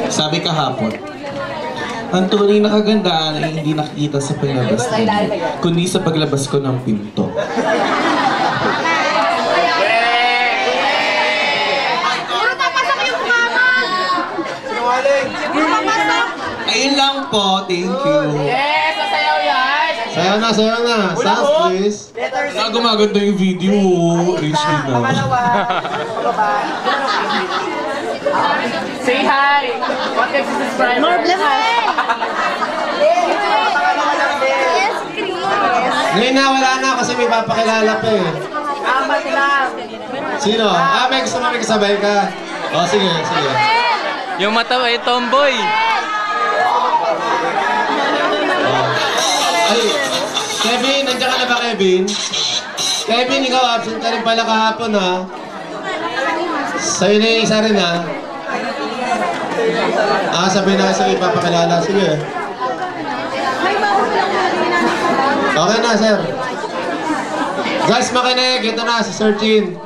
Sabi kahapon, ang tunay na kagandahan ay hindi nakikita sa paglabas nila, kundi sa paglabas ko ng pinto. Ayun lang po, thank you. Yes, sasayaw yan! Sayaw na, sayaw na. Sounds please. Gumaganda yung video, reach me na. Say hi! What if you subscribe? More blessings! Yes, Chris. Ngayon na, wala na kasi may papakilala pa eh. Amat lang! Sino? May gusto mo may kasabay ka. O, sige, sige. Yung mata ay tomboy. Ay, Kevin, nandiyan ka na ba, Kevin? Kevin, ikaw absent ka rin pala kahapon, ha? Sa'yo na yung isa rin, ha? Sabi na sa ipapakilala. Sige. Okay na, sir. Guys, makinig. Ito na, si Sir Chin.